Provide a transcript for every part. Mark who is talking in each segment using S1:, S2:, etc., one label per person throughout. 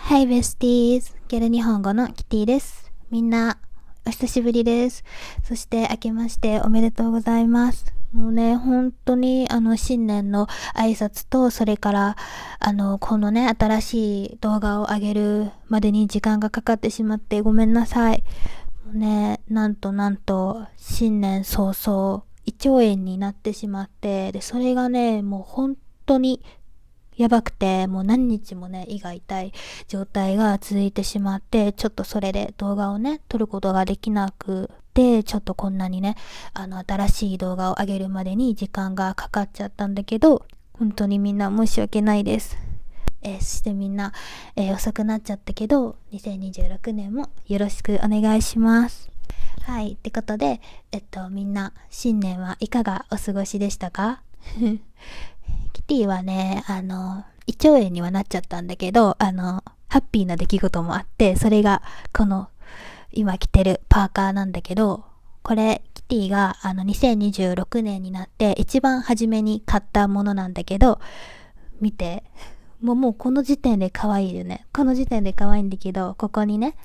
S1: Hi besties! ギャル日本語のキティです。みんな、お久しぶりです。そして明けましておめでとうございます。もうね、本当に新年の挨拶と、それからこのね、新しい動画を上げるまでに時間がかかってしまってごめんなさい。もうね、なんと、新年早々、胃腸炎になってしまって、で、それがね、もう本当にやばくて、もう何日もね、胃が痛い状態が続いてしまって、ちょっとそれで動画をね、撮ることができなくて、ちょっとこんなにね、新しい動画を上げるまでに時間がかかっちゃったんだけど、本当にみんな申し訳ないです。そしてみんな、遅くなっちゃったけど、2026年もよろしくお願いします。はい、ってことで、みんな、新年はいかがお過ごしでしたか？キティはね、胃腸炎にはなっちゃったんだけど、ハッピーな出来事もあって、それが、この、今着てるパーカーなんだけど、これ、キティが、2026年になって、一番初めに買ったものなんだけど、見て、もうこの時点で可愛いよね。この時点で可愛いんだけど、ここにね、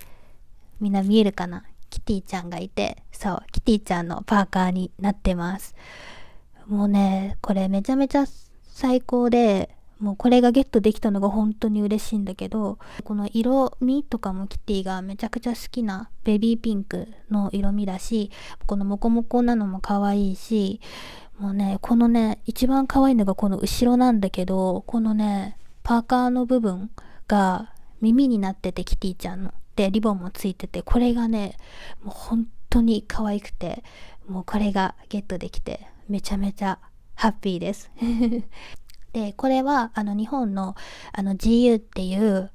S1: みんな見えるかな？キティちゃんがいて、そう、キティちゃんのパーカーになってます。もうね、これめちゃめちゃ最高で、もうこれがゲットできたのが本当に嬉しいんだけど、この色味とかもキティがめちゃくちゃ好きなベビーピンクの色味だし、このモコモコなのも可愛いし、もうね、このね、一番可愛いのがこの後ろなんだけど、このね、パーカーの部分が耳になってて、キティちゃんの。で、リボンもついてて、これがね、もう本当に可愛くて、もうこれがゲットできて、めちゃめちゃハッピーです。で、これは、日本の、GU っていう、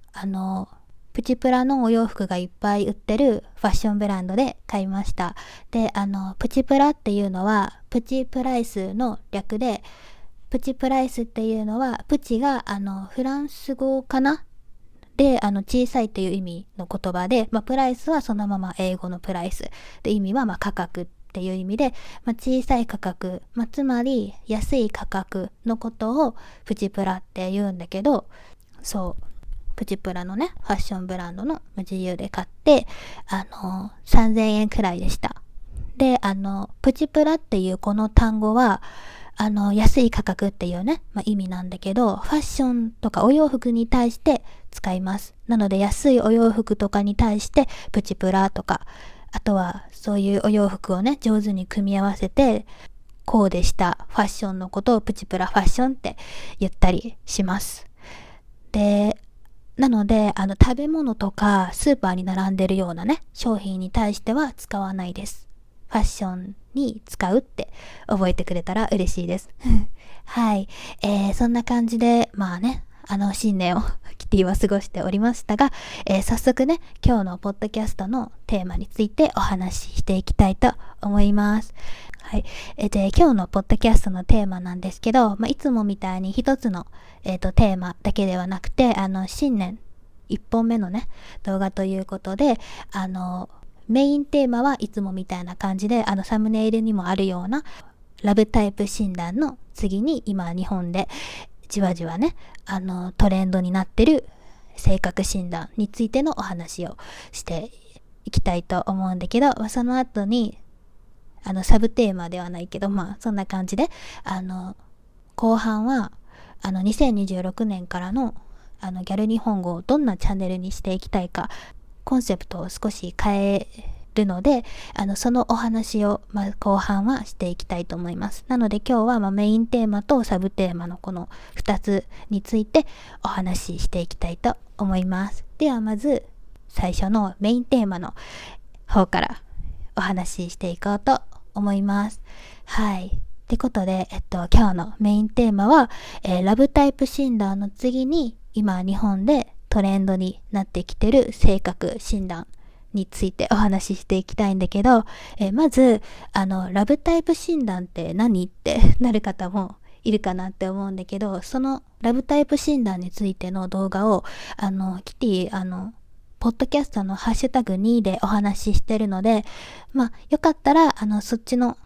S1: プチプラのお洋服がいっぱい売ってるファッションブランドで買いました。で、プチプラっていうのは、プチプライスの略で、プチプライスっていうのは、プチが、フランス語かなで、小さいっていう意味の言葉で、プライスはそのまま英語のプライス。で、意味は、価格っていう意味で、小さい価格、つまり安い価格のことをプチプラって言うんだけど、そう、プチプラのね、ファッションブランドの自由で買って、3000円くらいでした。で、プチプラっていうこの単語は、安い価格っていうね、意味なんだけど、ファッションとかお洋服に対して使います。なので、安いお洋服とかに対して、プチプラとか、あとは、そういうお洋服をね、上手に組み合わせて、コーデしたファッションのことをプチプラファッションって言ったりします。で、なので、食べ物とかスーパーに並んでるようなね、商品に対しては使わないです。ファッションに使うって覚えてくれたら嬉しいです。はい。そんな感じで、新年をキティは過ごしておりましたが、早速ね、今日のポッドキャストのテーマについてお話ししていきたいと思います。はい。で、今日のポッドキャストのテーマなんですけど、いつもみたいに一つの、テーマだけではなくて、新年1本目のね、動画ということで、メインテーマはいつもみたいな感じで、サムネイルにもあるような、ラブタイプ診断の次に今日本でじわじわね、トレンドになってる性格診断についてのお話をしていきたいと思うんだけど、その後に、サブテーマではないけど、そんな感じで、後半は、2026年からの、ギャル日本語をどんなチャンネルにしていきたいか、コンセプトを少し変えるので、そのお話を、後半はしていきたいと思います。なので今日は、メインテーマとサブテーマのこの2つについてお話ししていきたいと思います。ではまず、最初のメインテーマの方からお話ししていこうと思います。はい。ってことで、今日のメインテーマは、ラブタイプ診断の次に今日本でトレンドになってきてる性格診断についてお話ししていきたいんだけど、まず、ラブタイプ診断って何ってなる方もいるかなって思うんだけど、そのラブタイプ診断についての動画を、キティ、ポッドキャストのハッシュタグ2でお話ししてるので、よかったら、そっちの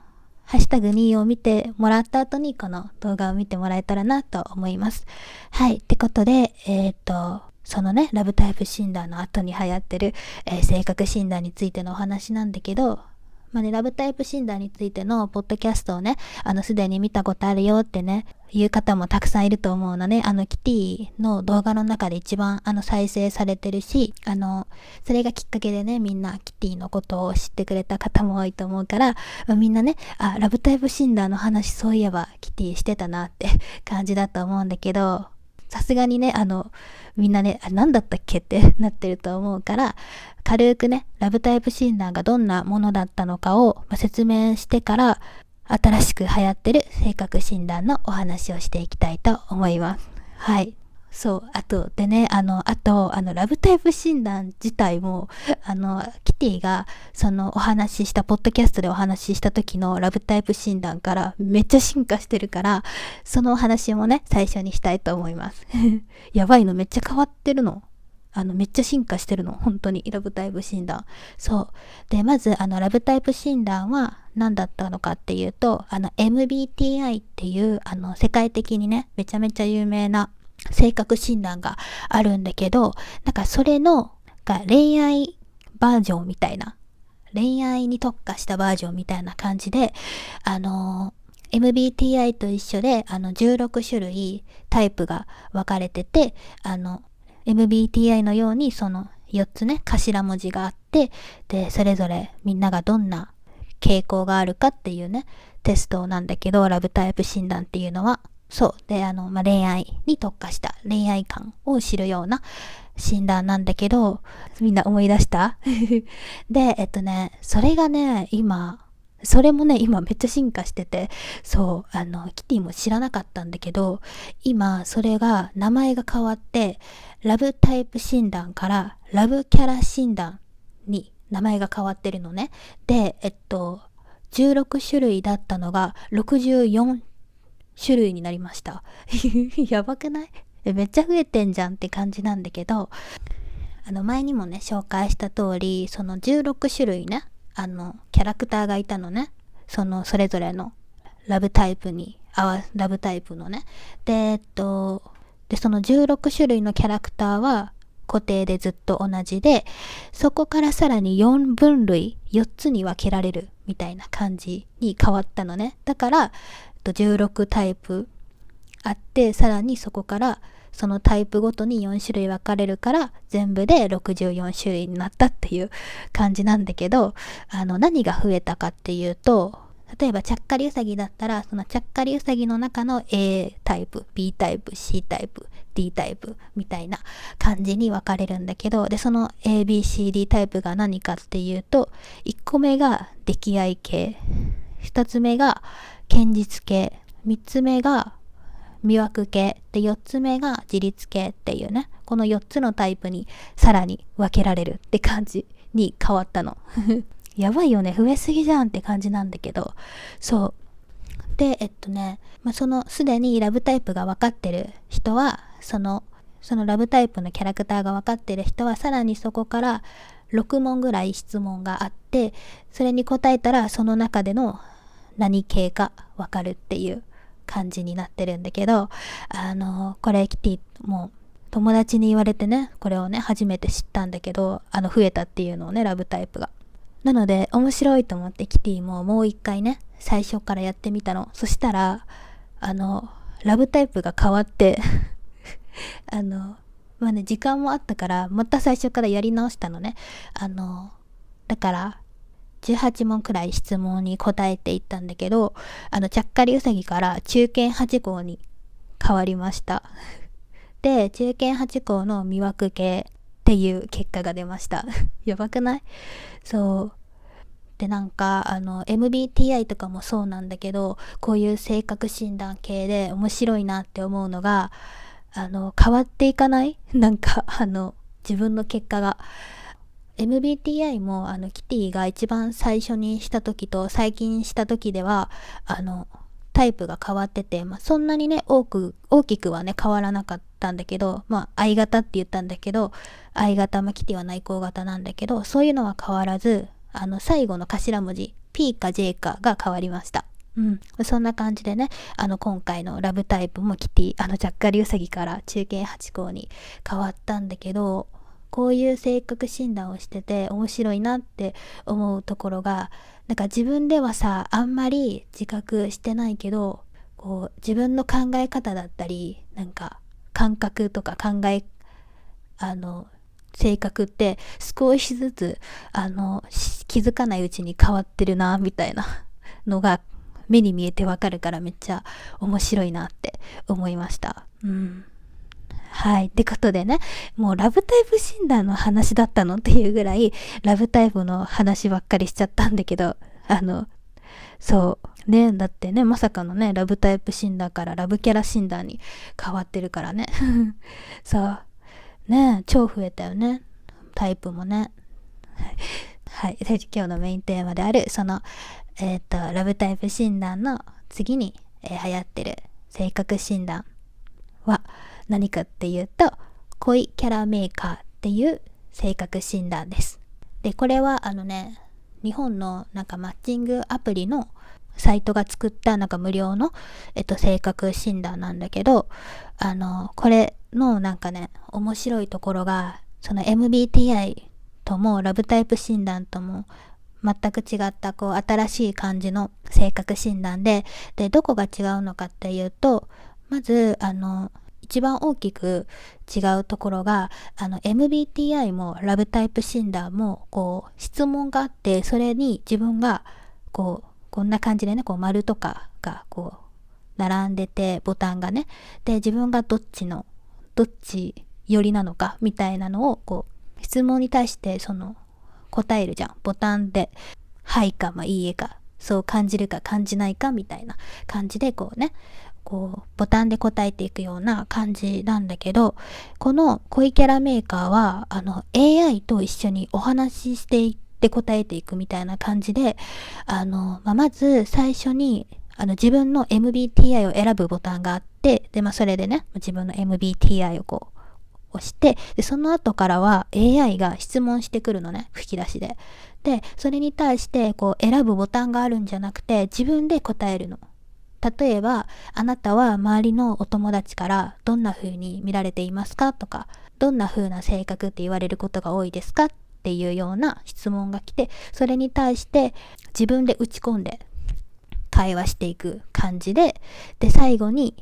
S1: ハッシュタグ2を見てもらった後にこの動画を見てもらえたらなと思います。はい。ってことで、そのね、ラブタイプ診断の後に流行ってる、性格診断についてのお話なんだけど、まあね、ラブタイプ診断についてのポッドキャストをね、すでに見たことあるよってね、いう方もたくさんいると思うのね。キティの動画の中で一番再生されてるし、それがきっかけでね、みんなキティのことを知ってくれた方も多いと思うから、みんなね、ラブタイプ診断の話そういえばキティしてたなって感じだと思うんだけど、さすがにね、みんなね、何だったっけってなってると思うから、軽くね、ラブタイプ診断がどんなものだったのかを説明してから、新しく流行ってる性格診断のお話をしていきたいと思います。はい。そう。あと、でね、ラブタイプ診断自体も、キティが、お話しした、ポッドキャストでお話しした時のラブタイプ診断からめっちゃ進化してるから、そのお話もね、最初にしたいと思います。やばいの、めっちゃ変わってるの。めっちゃ進化してるの。本当に、ラブタイプ診断。そう。で、まず、ラブタイプ診断は何だったのかっていうと、MBTI っていう、世界的にね、めちゃめちゃ有名な性格診断があるんだけど、なんかそれの、恋愛バージョンみたいな、恋愛に特化したバージョンみたいな感じで、MBTI と一緒で、16種類タイプが分かれてて、MBTI のようにその4つね、頭文字があって、で、それぞれみんながどんな傾向があるかっていうね、テストなんだけど、ラブタイプ診断っていうのは、そう。で、恋愛に特化した恋愛観を知るような診断なんだけど、みんな思い出したで、それがね、それもね、今めっちゃ進化してて、そう、キティも知らなかったんだけど、今、それが、名前が変わって、ラブタイプ診断からラブキャラ診断に名前が変わってるのね。で、16種類だったのが64種類になりました。やばくない？めっちゃ増えてんじゃんって感じなんだけど、前にもね、紹介した通り、その16種類ね、キャラクターがいたのね。それぞれのラブタイプのね。で、その16種類のキャラクターは固定でずっと同じで、そこからさらに4分類、4つに分けられるみたいな感じに変わったのね。だから、16タイプあって、さらにそこからそのタイプごとに4種類分かれるから、全部で64種類になったっていう感じなんだけど、何が増えたかっていうと、例えばちゃっかりうさぎだったら、そのちゃっかりうさぎの中の A タイプ、B タイプ、C タイプ、D タイプみたいな感じに分かれるんだけど、で、その A、B、C、D タイプが何かっていうと、1個目が溺愛系、2つ目が堅実系、3つ目が魅惑系で、4つ目が自律系っていうね、この4つのタイプにさらに分けられるって感じに変わったの。やばいよね、増えすぎじゃんって感じなんだけど、そう。で、そのすでにラブタイプが分かってる人は、そのラブタイプのキャラクターが分かってる人は、さらにそこから6問ぐらい質問があって、それに答えたらその中での何系か分かるっていう感じになってるんだけど、これキティも友達に言われてね、これをね、初めて知ったんだけど、増えたっていうのをね、ラブタイプが。なので、面白いと思ってキティももう一回ね、最初からやってみたの。そしたら、ラブタイプが変わって、まあね、時間もあったから、また最初からやり直したのね。だから、18問くらい質問に答えていったんだけど、ちゃっかりうさぎから中堅8号に変わりました。で、中堅8号の魅惑系っていう結果が出ました。やばくない？そう。で、なんか、MBTI とかもそうなんだけど、こういう性格診断系で面白いなって思うのが、変わっていかない？なんか、自分の結果が。MBTI もキティが一番最初にした時と最近した時ではタイプが変わってて、そんなにね大きくはね変わらなかったんだけど、I 型って言ったんだけど I 型、キティは内向型なんだけど、そういうのは変わらず最後の頭文字 P か J かが変わりました。そんな感じでね、今回のラブタイプもキティ、ジャッカリウサギから中堅8号に変わったんだけど、こういう性格診断をしてて面白いなって思うところが、なんか自分ではさ、あんまり自覚してないけど、こう自分の考え方だったり、なんか感覚とか性格って少しずつ気づかないうちに変わってるなみたいなのが目に見えてわかるから、めっちゃ面白いなって思いました。はい。ってことでね、もうラブタイプ診断の話だったのっていうぐらいラブタイプの話ばっかりしちゃったんだけど、そうね、だってね、まさかのね、ラブタイプ診断からラブキャラ診断に変わってるからね。そうね、超増えたよね、タイプもね。はい、今日のメインテーマであるそのラブタイプ診断の次に、流行ってる性格診断は何かっていうと、恋キャラメーカーっていう性格診断です。で、これは日本のなんかマッチングアプリのサイトが作ったなんか無料の、性格診断なんだけど、これのなんかね、面白いところが、その MBTI ともラブタイプ診断とも全く違ったこう新しい感じの性格診断で、どこが違うのかっていうと、まず一番大きく違うところが、MBTI もラブタイプ診断もこう質問があって、それに自分がこんな感じでね、こう丸とかがこう並んでて、ボタンがね、で自分がどっち寄りなのかみたいなのをこう質問に対して答えるじゃん。ボタンではいかいいえか、そう感じるか感じないかみたいな感じでこうね、こうボタンで答えていくような感じなんだけど、この恋キャラメーカーはAI と一緒にお話ししていって答えていくみたいな感じで、まず最初に自分の MBTI を選ぶボタンがあって、でそれでね、自分の MBTI をこう押して、でその後からは AI が質問してくるのね、吹き出しで。でそれに対してこう選ぶボタンがあるんじゃなくて、自分で答えるの。例えば、あなたは周りのお友達からどんな風に見られていますかとか、どんな風な性格って言われることが多いですかっていうような質問が来て、それに対して自分で打ち込んで会話していく感じで、で最後に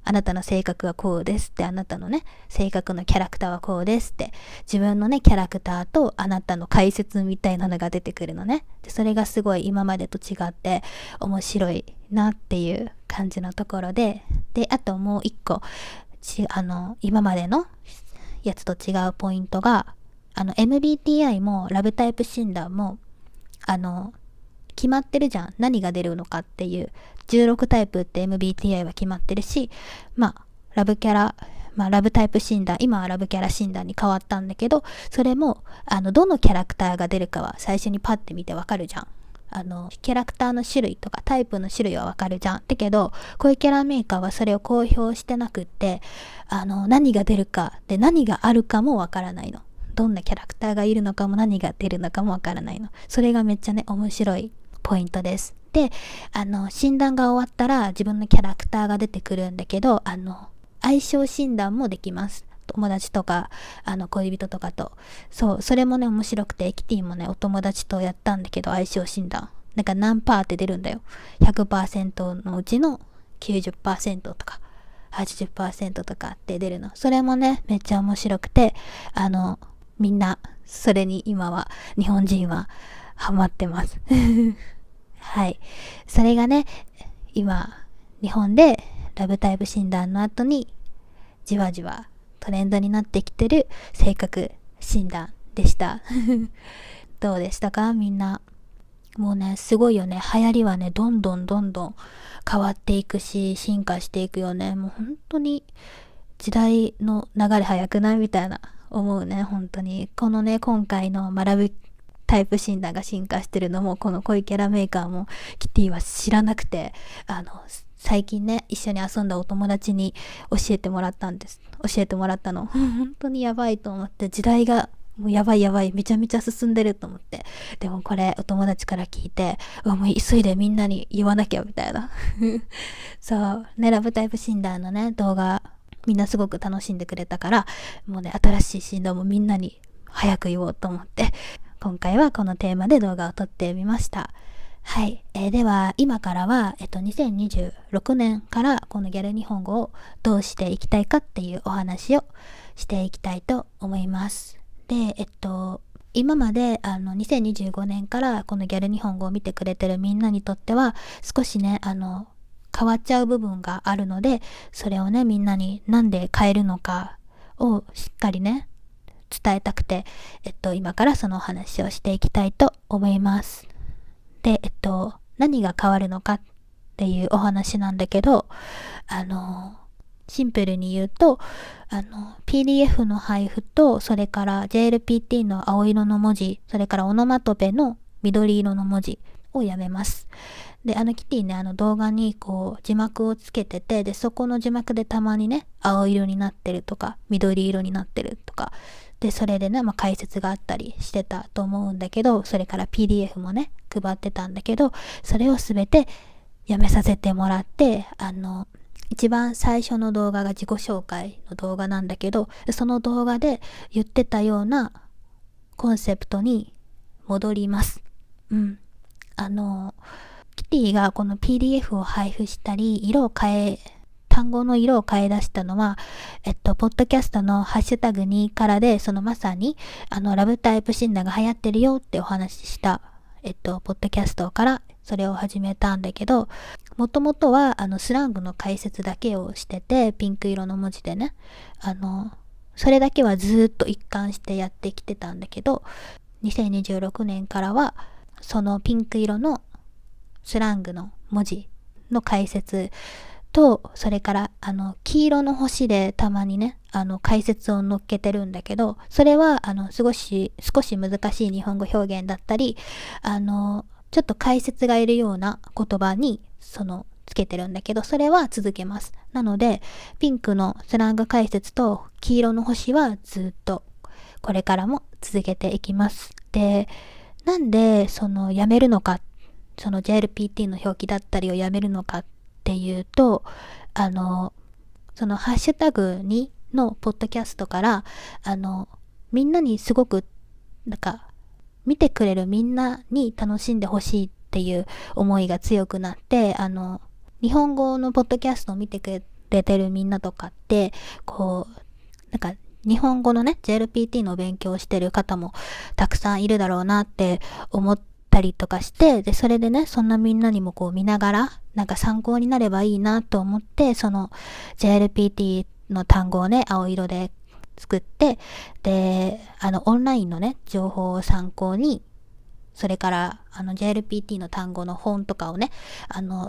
S1: あなたの性格はこうですって、あなたのね性格のキャラクターはこうですって、自分のねキャラクターとあなたの解説みたいなのが出てくるのね。でそれがすごい今までと違って面白いなっていう感じのところで、あともう一個今までのやつと違うポイントが、MBTI もラブタイプ診断も決まってるじゃん、何が出るのかっていう。16タイプって MBTI は決まってるし、ラブタイプ診断、今はラブキャラ診断に変わったんだけど、それもどのキャラクターが出るかは最初にパッて見てわかるじゃん。キャラクターの種類とかタイプの種類はわかるじゃん。だけど恋キャラメーカーはそれを公表してなくって、何が出るかで何があるかもわからないの。どんなキャラクターがいるのかも何が出るのかもわからないの。それがめっちゃね面白いポイントです。で診断が終わったら自分のキャラクターが出てくるんだけど、相性診断もできます。友達とか恋人とかと。それもね面白くて、キティもねお友達とやったんだけど、相性診断なんか何パーって出るんだよ。 100% のうちの 90% とか 80% とかって出るの。それもねめっちゃ面白くて、みんなそれに今は日本人はハマってますはい。それがね、今、日本でラブタイプ診断の後に、じわじわトレンドになってきてる性格診断でした。どうでしたかみんな。もうね、すごいよね。流行りはね、どんどん変わっていくし、進化していくよね。もう本当に時代の流れ早くないみたいな思うね、本当に。このね、今回のラブタイプ診断が進化してるのも、この恋キャラメーカーもキティは知らなくて、最近ね一緒に遊んだお友達に教えてもらったの。本当にやばいと思って、時代がもうやばいやばい、めちゃめちゃ進んでると思って。でもこれお友達から聞いて、もう急いでみんなに言わなきゃみたいな。そうね、ラブタイプ診断のね動画みんなすごく楽しんでくれたから、もうね新しい診断もみんなに早く言おうと思って、今回はこのテーマで動画を撮ってみました。はい、では今からは、2026年からこのギャル日本語をどうしていきたいかっていうお話をしていきたいと思います。で、今まで2025年からこのギャル日本語を見てくれてるみんなにとっては少しね変わっちゃう部分があるので、それをねみんなになんで変えるのかをしっかりね伝えたくて、今からそのお話をしていきたいと思います。で、何が変わるのかっていうお話なんだけど、シンプルに言うと、PDF の配布と、それから JLPT の青色の文字、それからオノマトペの緑色の文字をやめます。で、キティね、動画にこう字幕をつけてて、で、そこの字幕でたまにね、青色になってるとか、緑色になってるとか、で、それでね、解説があったりしてたと思うんだけど、それから PDF もね、配ってたんだけど、それをすべてやめさせてもらって、一番最初の動画が自己紹介の動画なんだけど、その動画で言ってたようなコンセプトに戻ります。キティがこの PDF を配布したり、単語の色を変え出したのは、ポッドキャストのハッシュタグ2からで、そのまさに、ラブタイプ診断が流行ってるよってお話しした、ポッドキャストからそれを始めたんだけど、もともとは、スラングの解説だけをしてて、ピンク色の文字でね、それだけはずっと一貫してやってきてたんだけど、2026年からは、そのピンク色のスラングの文字の解説と、それから黄色の星でたまにね解説を載っけてるんだけど、それは少し難しい日本語表現だったりちょっと解説がいるような言葉につけてるんだけど、それは続けます。なのでピンクのスラング解説と黄色の星はずっとこれからも続けていきます。で、なんでやめるのか、その JLPT の表記だったりをやめるのかっていうと、そのハッシュタグ2のポッドキャストからみんなにすごく見てくれるみんなに楽しんでほしいっていう思いが強くなって、日本語のポッドキャストを見てくれてるみんなとかってこう日本語のね JLPT の勉強をしてる方もたくさんいるだろうなって思ったりとかして、でそれでねそんなみんなにもこう見ながら参考になればいいなと思って、その JLPT の単語をね青色で作って、でオンラインのね情報を参考に、それからJLPT の単語の本とかをね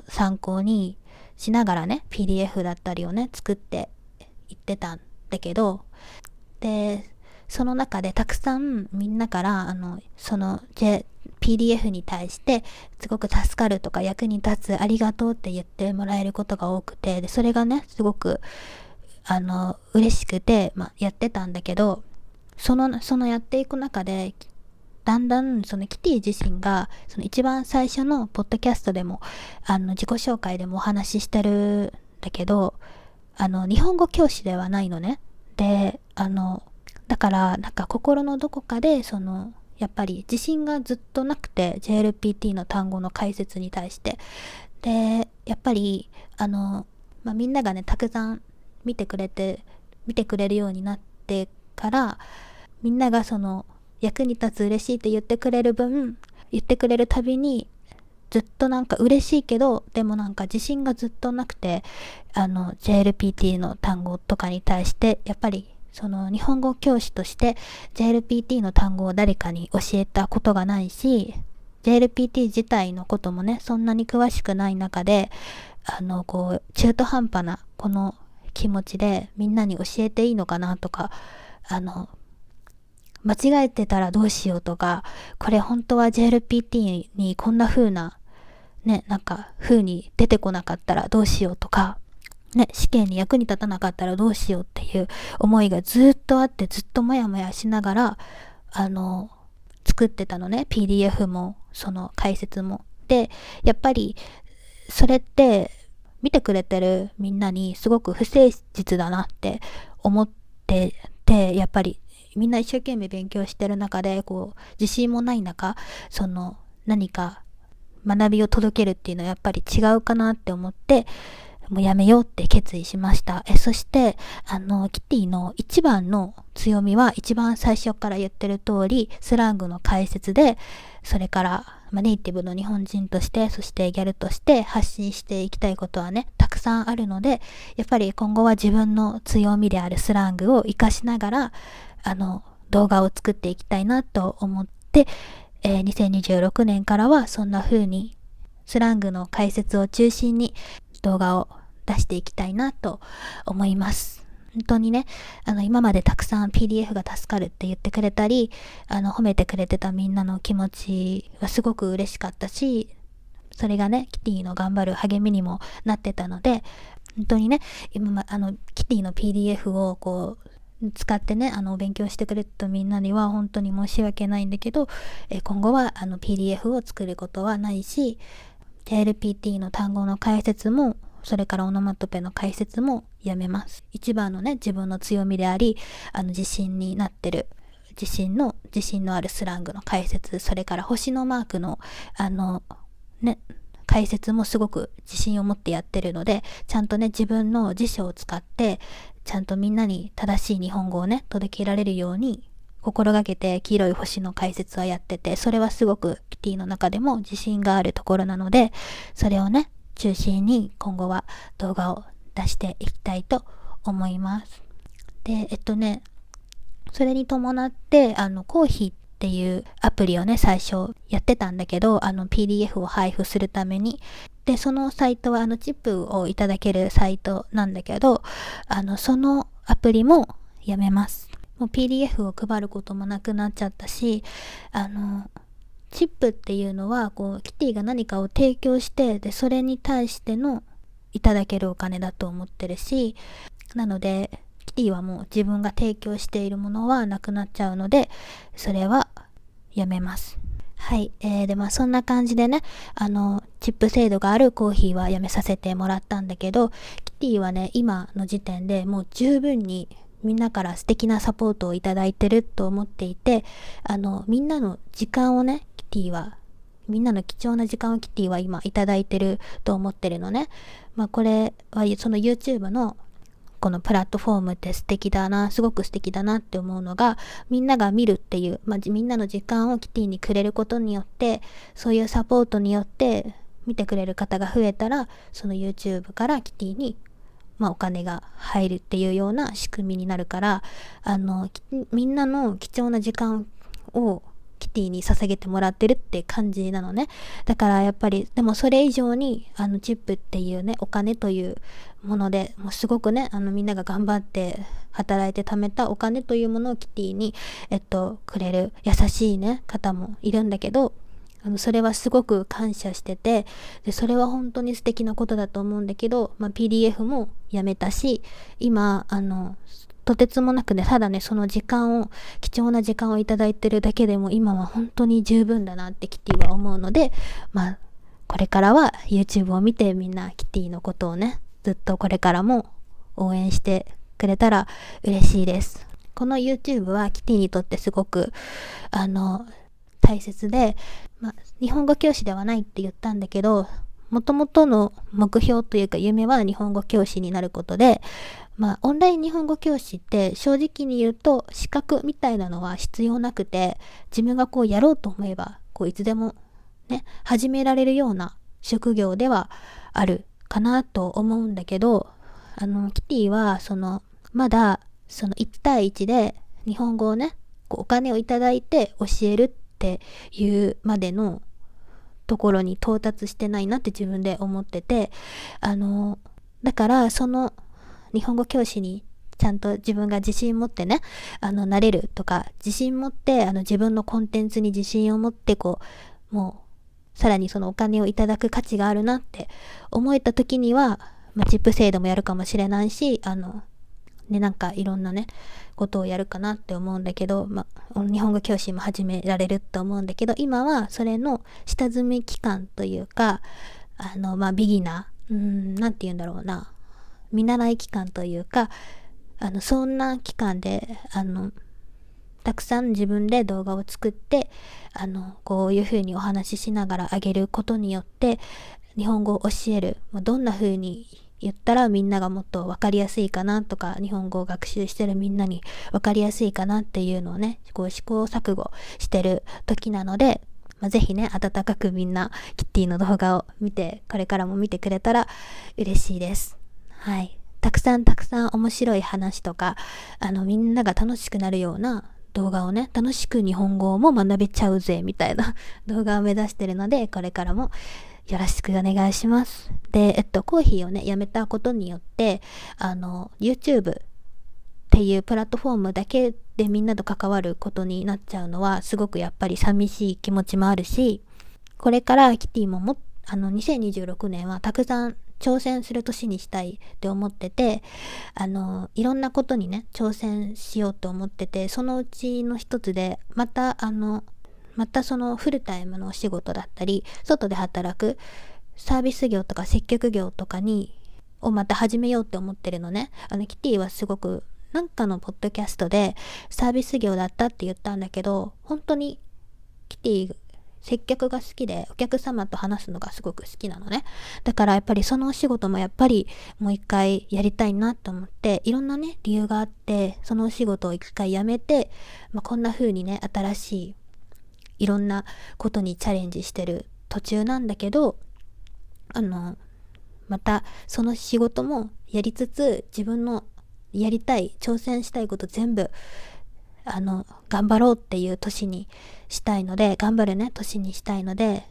S1: 参考にしながらね PDF だったりをね作っていってたんだけど、でその中でたくさんみんなからその PDF に対してすごく助かるとか役に立つ、ありがとうって言ってもらえることが多くて、でそれがねすごく嬉しくて、やってたんだけど、そのやっていく中でだんだんそのキティ自身がその一番最初のポッドキャストでも自己紹介でもお話ししてるんだけど、日本語教師ではないのね。でだから心のどこかでやっぱり自信がずっとなくて JLPT の単語の解説に対して、でやっぱりみんながねたくさん見てくれるようになってから、みんなが役に立つ、嬉しいって言ってくれるたびにずっと嬉しいけど、でも自信がずっとなくてJLPT の単語とかに対してやっぱり日本語教師として JLPT の単語を誰かに教えたことがないし、 JLPT 自体のこともねそんなに詳しくない中でこう中途半端なこの気持ちでみんなに教えていいのかなとか、間違えてたらどうしようとか、これ本当は JLPT にこんな風なね風に出てこなかったらどうしようとかね、試験に役に立たなかったらどうしようっていう思いがずっとあって、ずっとモヤモヤしながら作ってたのね。PDF も、その解説も。で、やっぱり、それって、見てくれてるみんなにすごく不誠実だなって思ってて、やっぱりみんな一生懸命勉強してる中で、自信もない中、何か学びを届けるっていうのはやっぱり違うかなって思って、もうやめようって決意しました。そして、キティの一番の強みは、一番最初から言ってる通り、スラングの解説で、それから、ネイティブの日本人として、そしてギャルとして発信していきたいことはね、たくさんあるので、やっぱり今後は自分の強みであるスラングを活かしながら、動画を作っていきたいなと思って、2026年からはそんな風に、スラングの解説を中心に動画を出していきたいなと思います。本当にね、今までたくさん PDF が助かるって言ってくれたり、褒めてくれてたみんなの気持ちはすごく嬉しかったし、それがね、キティの頑張る励みにもなってたので、本当にね、キティの PDF を使ってね、勉強してくれたみんなには本当に申し訳ないんだけど、今後はPDF を作ることはないし、LPT の単語の解説も、それからオノマトペの解説もやめます。一番のね、自分の強みであり、自信になってる、自信のあるスラングの解説、それから星のマークの、解説もすごく自信を持ってやってるので、ちゃんとね、自分の辞書を使って、ちゃんとみんなに正しい日本語をね、届けられるように、心がけて黄色い星の解説はやってて、それはすごくキティの中でも自信があるところなので、それをね、中心に今後は動画を出していきたいと思います。で、それに伴って、コーヒーっていうアプリをね、最初やってたんだけど、PDF を配布するために。で、そのサイトはチップをいただけるサイトなんだけど、そのアプリもやめます。もう PDF を配ることもなくなっちゃったし、チップっていうのはキティが何かを提供して、でそれに対してのいただけるお金だと思ってるし、なのでキティはもう自分が提供しているものはなくなっちゃうので、それはやめます。はい、でそんな感じでね、チップ制度があるコーヒーはやめさせてもらったんだけど、キティはね、今の時点でもう十分にみんなから素敵なサポートをいただいてると思っていて、みんなの時間をね、みんなの貴重な時間をキティは今いただいてると思ってるのね。これはその YouTube のこのプラットフォームってすごく素敵だなって思うのが、みんなが見るっていう、みんなの時間をキティにくれることによって、そういうサポートによって見てくれる方が増えたら、その YouTube からキティにお金が入るっていうような仕組みになるから、みんなの貴重な時間をキティに捧げてもらってるって感じなのね。だからやっぱり、でもそれ以上にチップっていうね、お金というもので、もうすごくね、みんなが頑張って働いて貯めたお金というものをキティにくれる優しいね方もいるんだけど、それはすごく感謝してて、でそれは本当に素敵なことだと思うんだけど、PDF もやめたし、今とてつもなくね、ただね、その貴重な時間をいただいてるだけでも今は本当に十分だなってキティは思うので、これからは YouTube を見てみんなキティのことをね、ずっとこれからも応援してくれたら嬉しいです。この YouTube はキティにとってすごく大切で、日本語教師ではないって言ったんだけど、もともとの目標というか夢は日本語教師になることで、オンライン日本語教師って正直に言うと資格みたいなのは必要なくて、自分がやろうと思えばいつでもね、始められるような職業ではあるかなと思うんだけど、キティはまだ1対1で日本語をね、お金をいただいて教えるっていうまでのところに到達してないなって自分で思ってて、だから日本語教師にちゃんと自分が自信持ってね、なれるとか、自信持って自分のコンテンツに自信を持ってもうさらにそのお金をいただく価値があるなって思えた時には、チップ制度もやるかもしれないし、で、なんかいろんなね、ことをやるかなって思うんだけど、日本語教師も始められると思うんだけど、今はそれの下積み期間というか、ビギナー、なんて言うんだろうな、見習い期間というか、そんな期間で、たくさん自分で動画を作って、こういう風にお話ししながらあげることによって、日本語を教える、どんな風に言ったらみんながもっと分かりやすいかなとか、日本語を学習してるみんなに分かりやすいかなっていうのをね、こう試行錯誤してる時なので、ぜひね、温かくみんなキティの動画を見て、これからも見てくれたら嬉しいです。はい。たくさん面白い話とか、みんなが楽しくなるような動画をね、楽しく日本語も学べちゃうぜみたいな動画を目指してるので、これからもよろしくお願いします。で、コーヒーをね、やめたことによって、YouTube っていうプラットフォームだけでみんなと関わることになっちゃうのは、すごくやっぱり寂しい気持ちもあるし、これからキティも2026年はたくさん挑戦する年にしたいって思ってて、いろんなことにね、挑戦しようと思ってて、そのうちの一つで、またそのフルタイムのお仕事だったり、外で働くサービス業とか接客業とかをまた始めようって思ってるのね。キティはすごくなんかのポッドキャストでサービス業だったって言ったんだけど、本当にキティ接客が好きで、お客様と話すのがすごく好きなのね。だからやっぱりそのお仕事もやっぱりもう一回やりたいなと思って、いろんなね理由があってそのお仕事を一回やめて、こんな風にね、新しいいろんなことにチャレンジしてる途中なんだけど、またその仕事もやりつつ、自分のやりたい挑戦したいこと全部頑張ろうっていう年にしたいので、頑張るね年にしたいので、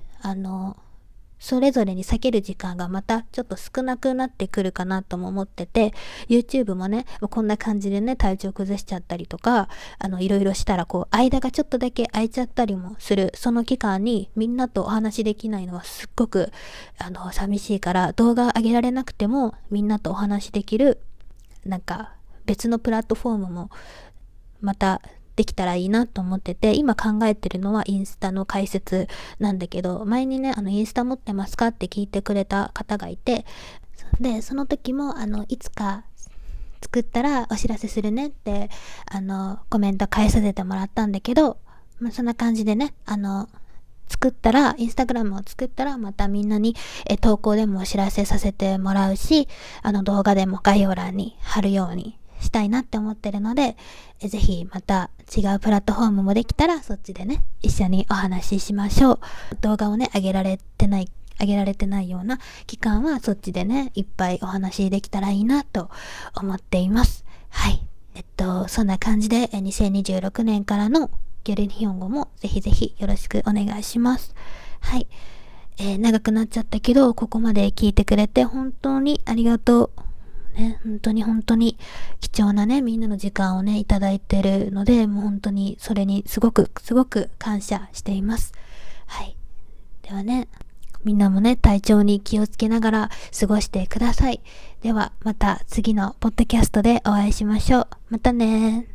S1: それぞれに避ける時間がまたちょっと少なくなってくるかなとも思ってて、 YouTube もね、こんな感じでね、体調崩しちゃったりとか、いろいろしたらこう間がちょっとだけ空いちゃったりもする、その期間にみんなとお話できないのはすっごく寂しいから、動画上げられなくてもみんなとお話できるなんか別のプラットフォームもまたできたらいいなと思ってて、今考えてるのはインスタの解説なんだけど、前にね、インスタ持ってますかって聞いてくれた方がいて、で、その時もいつか作ったらお知らせするねってコメント返させてもらったんだけど、そんな感じでね、作ったら、インスタグラムを作ったら、またみんなに投稿でもお知らせさせてもらうし、動画でも概要欄に貼るようにしたいなって思ってるので、ぜひまた違うプラットフォームもできたら、そっちでね、一緒にお話ししましょう。動画をね、上げられてないような期間はそっちでね、いっぱいお話できたらいいなと思っています。はい。そんな感じで2026年からのギャル日本語もぜひぜひよろしくお願いします。はい。長くなっちゃったけど、ここまで聞いてくれて本当にありがとう。ね、本当に貴重なね、みんなの時間をね、いただいてるので、もう本当にそれにすごく感謝しています。はい。ではね、みんなもね、体調に気をつけながら過ごしてください。では、また次のポッドキャストでお会いしましょう。またね。